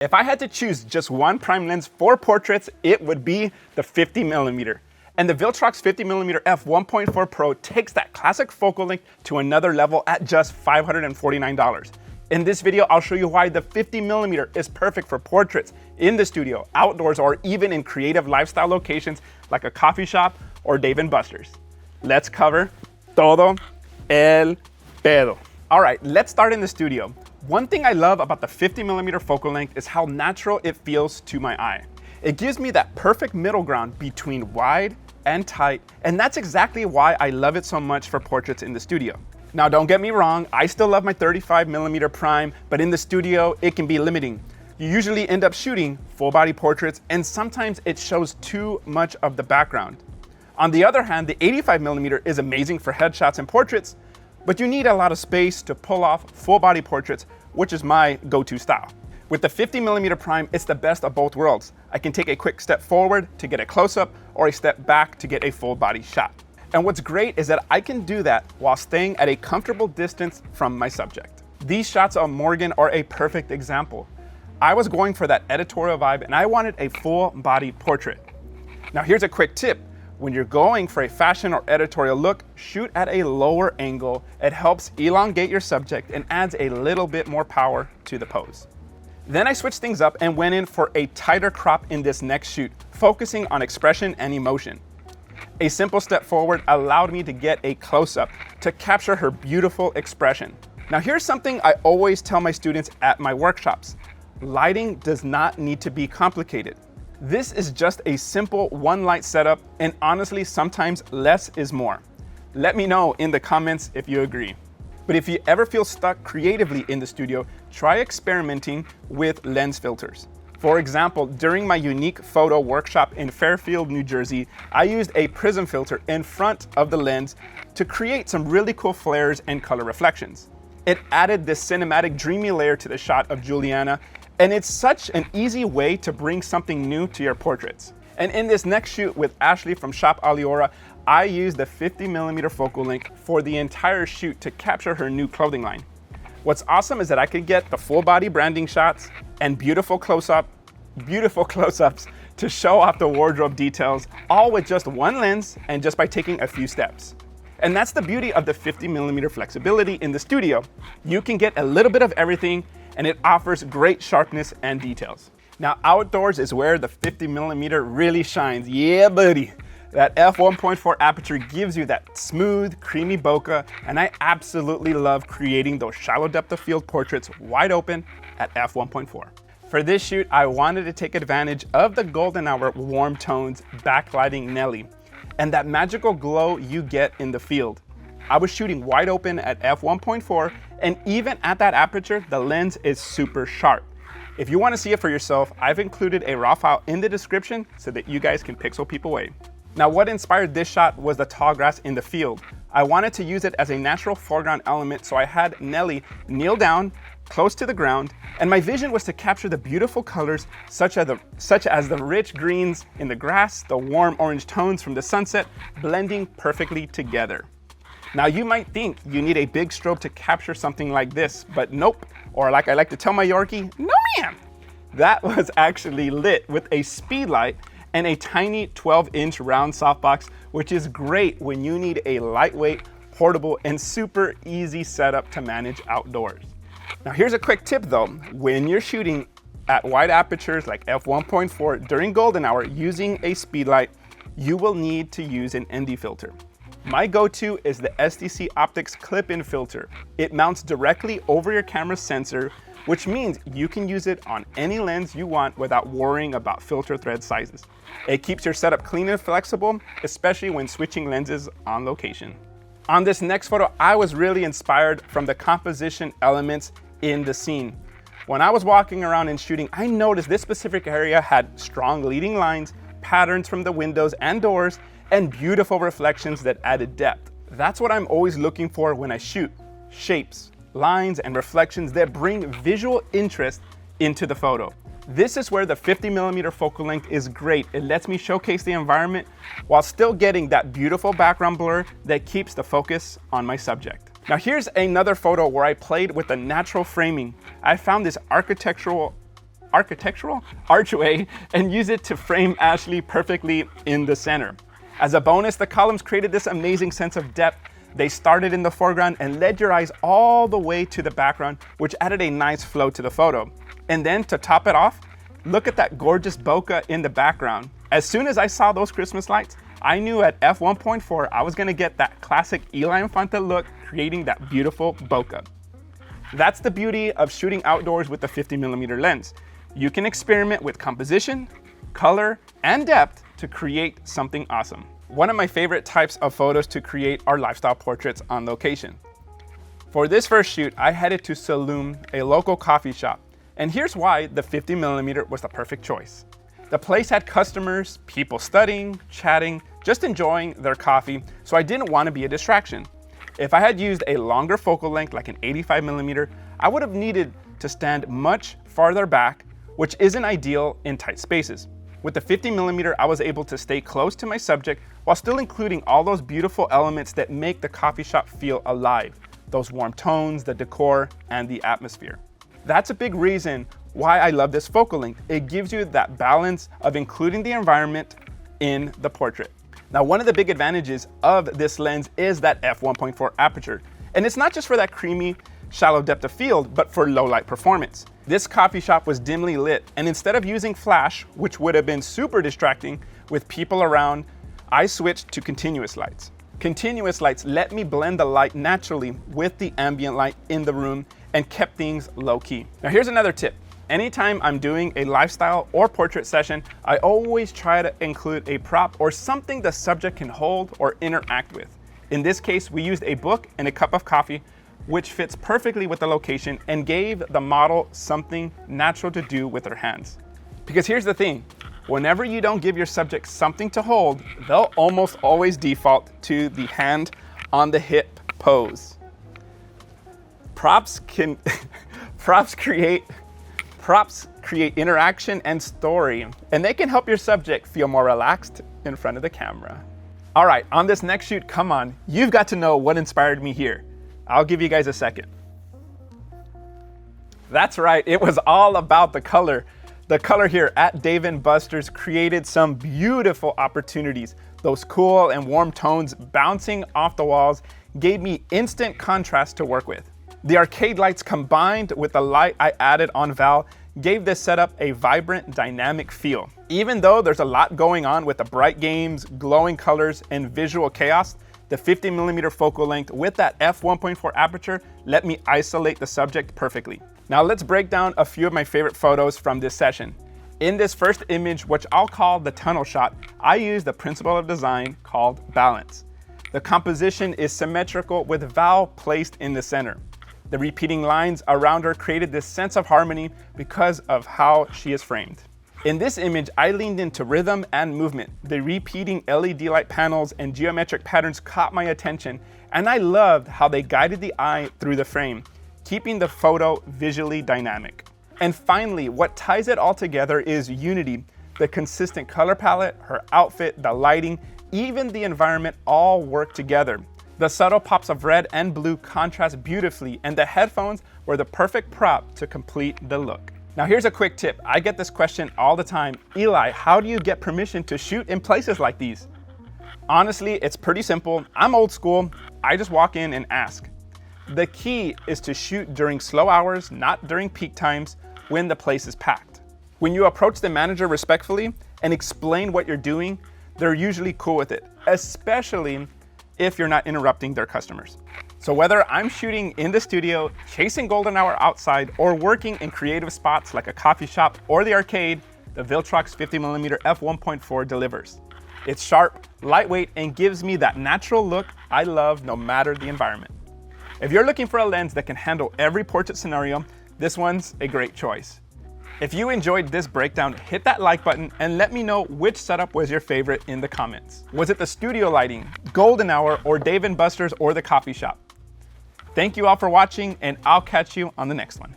If I had to choose just one prime lens for portraits, it would be the 50mm. And the Viltrox 50mm f1.4 Pro takes that classic focal length to another level at just $549. In this video, I'll show you why the 50mm is perfect for portraits in the studio, outdoors, or even in creative lifestyle locations like a coffee shop or Dave & Buster's. Let's cover todo el pedo. All right, let's start in the studio. One thing I love about the 50mm focal length is how natural it feels to my eye. It gives me that perfect middle ground between wide and tight, and that's exactly why I love it so much for portraits in the studio. Now, don't get me wrong, I still love my 35mm prime, but in the studio, it can be limiting. You usually end up shooting full body portraits, and sometimes it shows too much of the background. On the other hand, the 85mm is amazing for headshots and portraits, but you need a lot of space to pull off full body portraits, which is my go-to style. With the 50mm prime, it's the best of both worlds. I can take a quick step forward to get a close-up or a step back to get a full body shot. And what's great is that I can do that while staying at a comfortable distance from my subject. These shots of Morgan are a perfect example. I was going for that editorial vibe and I wanted a full body portrait. Now here's a quick tip. When you're going for a fashion or editorial look, shoot at a lower angle. It helps elongate your subject and adds a little bit more power to the pose. Then I switched things up and went in for a tighter crop in this next shoot, focusing on expression and emotion. A simple step forward allowed me to get a close-up to capture her beautiful expression. Now here's something I always tell my students at my workshops. Lighting does not need to be complicated. This is just a simple one light setup, and honestly, sometimes less is more. Let me know in the comments if you agree. But if you ever feel stuck creatively in the studio, try experimenting with lens filters. For example, during my unique photo workshop in Fairfield, New Jersey, I used a prism filter in front of the lens to create some really cool flares and color reflections. It added this cinematic dreamy layer to the shot of Juliana, and it's such an easy way to bring something new to your portraits. And in this next shoot with Ashley from Shop Aliora, I used the 50mm focal length for the entire shoot to capture her new clothing line. What's awesome is that I could get the full body branding shots and beautiful close-ups to show off the wardrobe details, all with just one lens and just by taking a few steps. And that's the beauty of the 50mm flexibility in the studio. You can get a little bit of everything, and it offers great sharpness and details. Now outdoors is where the 50mm really shines. Yeah, buddy. That f1.4 aperture gives you that smooth, creamy bokeh, and I absolutely love creating those shallow depth of field portraits wide open at f1.4. For this shoot, I wanted to take advantage of the golden hour warm tones backlighting Nelly and that magical glow you get in the field. I was shooting wide open at f1.4, and even at that aperture, the lens is super sharp. If you want to see it for yourself, I've included a raw file in the description so that you guys can pixel peep away. Now, what inspired this shot was the tall grass in the field. I wanted to use it as a natural foreground element, so I had Nelly kneel down close to the ground, and my vision was to capture the beautiful colors such as the rich greens in the grass, the warm orange tones from the sunset, blending perfectly together. Now you might think you need a big strobe to capture something like this, but nope, or like I like to tell my Yorkie, no ma'am. That was actually lit with a speed light and a tiny 12-inch round softbox, which is great when you need a lightweight, portable, and super easy setup to manage outdoors. Now here's a quick tip though. When you're shooting at wide apertures like f1.4 during golden hour using a speed light, you will need to use an ND filter. My go-to is the SDC Optics clip-in filter. It mounts directly over your camera's sensor, which means you can use it on any lens you want without worrying about filter thread sizes. It keeps your setup clean and flexible, especially when switching lenses on location. On this next photo, I was really inspired from the composition elements in the scene. When I was walking around and shooting, I noticed this specific area had strong leading lines, patterns from the windows and doors, and beautiful reflections that added depth. That's what I'm always looking for when I shoot. Shapes, lines, and reflections that bring visual interest into the photo. This is where the 50mm focal length is great. It lets me showcase the environment while still getting that beautiful background blur that keeps the focus on my subject. Now here's another photo where I played with the natural framing. I found this architectural architectural archway and use it to frame Ashley perfectly in the center. As a bonus, the columns created this amazing sense of depth. They started in the foreground and led your eyes all the way to the background, which added a nice flow to the photo. And then to top it off, look at that gorgeous bokeh in the background. As soon as I saw those Christmas lights, I knew at f1.4 I was gonna get that classic Eli Infante look, creating that beautiful bokeh. That's the beauty of shooting outdoors with the 50mm lens. You can experiment with composition, color, and depth to create something awesome. One of my favorite types of photos to create are lifestyle portraits on location. For this first shoot, I headed to Saloon, a local coffee shop. And here's why the 50mm was the perfect choice. The place had customers, people studying, chatting, just enjoying their coffee, so I didn't want to be a distraction. If I had used a longer focal length like an 85mm, I would have needed to stand much farther back, which isn't ideal in tight spaces. With the 50mm, I was able to stay close to my subject while still including all those beautiful elements that make the coffee shop feel alive. Those warm tones, the decor, and the atmosphere. That's a big reason why I love this focal length. It gives you that balance of including the environment in the portrait. Now, one of the big advantages of this lens is that f1.4 aperture. And it's not just for that creamy, shallow depth of field, but for low light performance. This coffee shop was dimly lit, and instead of using flash, which would have been super distracting with people around, I switched to continuous lights. Continuous lights let me blend the light naturally with the ambient light in the room and kept things low key. Now here's another tip. Anytime I'm doing a lifestyle or portrait session, I always try to include a prop or something the subject can hold or interact with. In this case, we used a book and a cup of coffee, which fits perfectly with the location and gave the model something natural to do with her hands. Because here's the thing, whenever you don't give your subject something to hold, they'll almost always default to the hand on the hip pose. Props create interaction and story, and they can help your subject feel more relaxed in front of the camera. All right, on this next shoot, come on, you've got to know what inspired me here. I'll give you guys a second. That's right, it was all about the color. The color here at Dave & Buster's created some beautiful opportunities. Those cool and warm tones bouncing off the walls gave me instant contrast to work with. The arcade lights combined with the light I added on Val gave this setup a vibrant, dynamic feel. Even though there's a lot going on with the bright games, glowing colors, and visual chaos, the 50mm focal length with that f1.4 aperture let me isolate the subject perfectly. Now let's break down a few of my favorite photos from this session. In this first image, which I'll call the tunnel shot, I used the principle of design called balance. The composition is symmetrical with Val placed in the center. The repeating lines around her created this sense of harmony because of how she is framed. In this image, I leaned into rhythm and movement. The repeating LED light panels and geometric patterns caught my attention, and I loved how they guided the eye through the frame, keeping the photo visually dynamic. And finally, what ties it all together is unity. The consistent color palette, her outfit, the lighting, even the environment all work together. The subtle pops of red and blue contrast beautifully, and the headphones were the perfect prop to complete the look. Now here's a quick tip. I get this question all the time. Eli, how do you get permission to shoot in places like these? Honestly, it's pretty simple. I'm old school. I just walk in and ask. The key is to shoot during slow hours, not during peak times when the place is packed. When you approach the manager respectfully and explain what you're doing, they're usually cool with it, especially if you're not interrupting their customers. So whether I'm shooting in the studio, chasing golden hour outside, or working in creative spots like a coffee shop or the arcade, the Viltrox 50mm f1.4 delivers. It's sharp, lightweight, and gives me that natural look I love no matter the environment. If you're looking for a lens that can handle every portrait scenario, this one's a great choice. If you enjoyed this breakdown, hit that like button and let me know which setup was your favorite in the comments. Was it the studio lighting, golden hour, or Dave & Buster's, or the coffee shop? Thank you all for watching, and I'll catch you on the next one.